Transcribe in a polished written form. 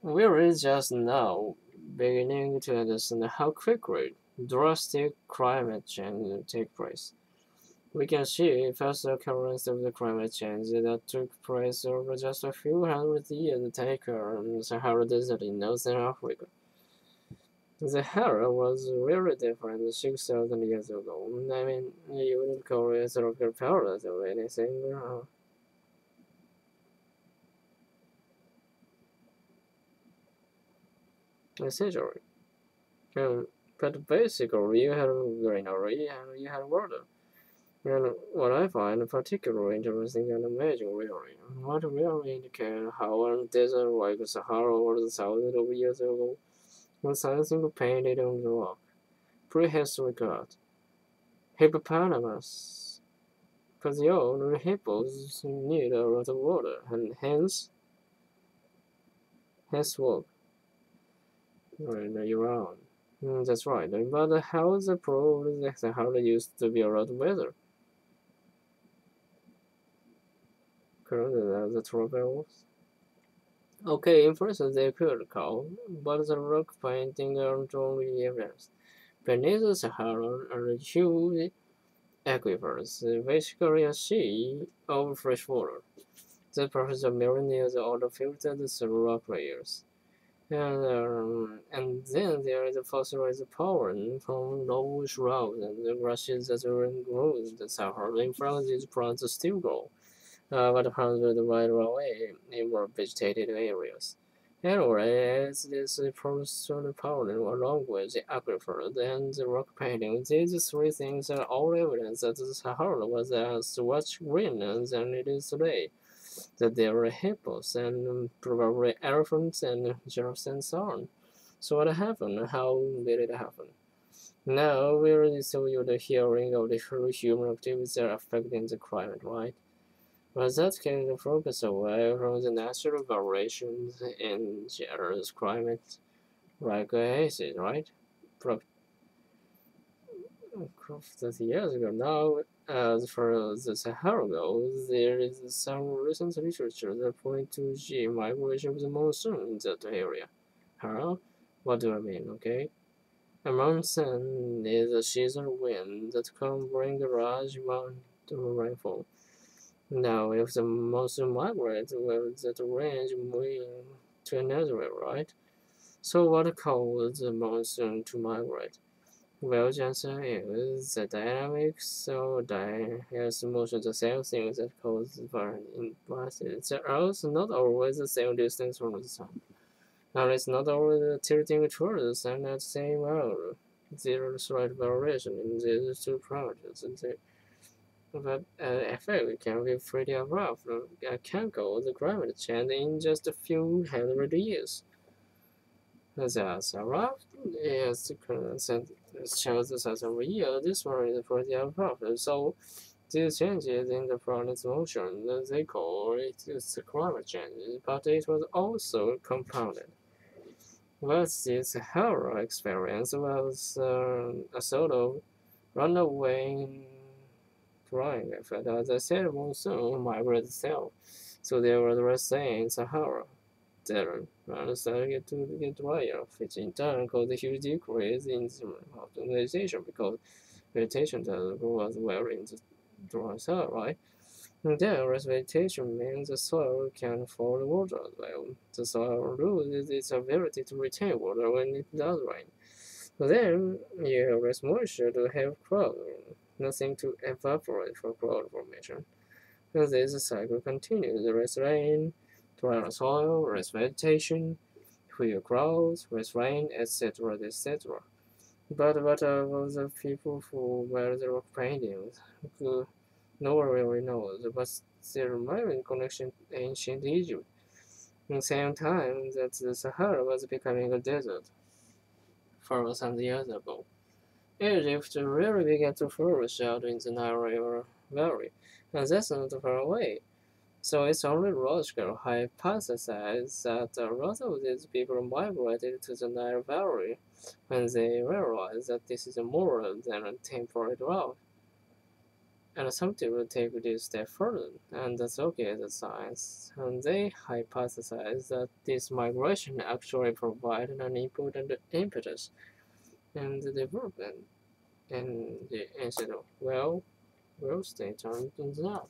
We're just now beginning to understand how quickly drastic climate change takes place. We can see first occurrence of the climate change that took place over just a few hundred years take the Sahara Desert in Northern Africa. The Sahara was very different 6,000 years ago. I mean, you wouldn't call it tropical paradise or anything. Essentially. But basically, you had greenery and you had water. And what I find particularly interesting and amazing, really, what really indicates how a desert like the Sahara was thousands of years ago was something painted on the rock. Prehistoric art. Hippopotamus. Because the hippos need a lot of water, and hence walk around. That's right, but how the proof that the Sahara used to be a lot better? Currently, the trophies. Okay, in person they could call, but the rock painting aren't only evidence. Beneath the Sahara are huge aquifers, basically a sea of fresh water. The process of million years old filtered through rock layers. And then there is the fossilized pollen from low shrubs and the grasses that grow in the Sahara. In France, these plants still grow, but planted right away in more vegetated areas. Anyway, as this produces pollen along with the aquifer and the rock painting, these three things are all evidence that the Sahara was as much greener than it is today, that there were hippos and probably elephants and giraffes and so on. So what happened? How did it happen? Now we already saw you the hearing of the human activities that are affecting the climate, right? But that can focus away from the natural variations in the Earth's climate, like acid, right? Pro- 30 years ago now, as far as the Sahara goes, there is some recent literature that point to the migration of the monsoon in that area. Huh? What do I mean, okay? A monsoon is a seasonal wind that can bring a large amount of rainfall. Now, if the monsoon migrates, well, that range moving to another way, right? So what causes the monsoon to migrate? Well, the answer is the dynamics of Earth's motion, the same thing that causes burning masses. The Earth is not always the same distance from the sun, and it's not always tilting towards the sun at the same hour. There is slight variation in these two parameters, and the effect can be pretty abrupt. Can cause the climate change in just a few hundred years. That's abrupt. Yes, the current changes as every year. This one is pretty abrupt. So these changes in the planet's motion, they call it the climate change, but it was also compounded. But this Sahara experience was a sort of runaway drying effect. As I said, monsoon migrated south, so there was less rain in Sahara. There, and started to get drier, which in turn caused a huge decrease in the optimization because vegetation doesn't grow as well in the dry soil, right? And then vegetation means the soil can hold water as well. The soil loses its ability to retain water when it does rain. So then you have less moisture to have cloud, nothing to evaporate for cloud formation. And this cycle continues. Less rain, drier soil, less vegetation, fewer clouds, less rain, etc., etc. But what about the people who wear the rock paintings? Who no one really knows, but there might be a connection to ancient Egypt. In the same time that the Sahara was becoming a desert 4,000 years ago. Egypt really began to flourish out in the Nile River Valley, and that's not far away. So it's only logical to hypothesize that a lot of these people migrated to the Nile Valley when they realized that this is more than a temporary drought. And some people take this step further and associate the science, and they hypothesize that this migration actually provided an important impetus in the development and the instead of well, state turned things out.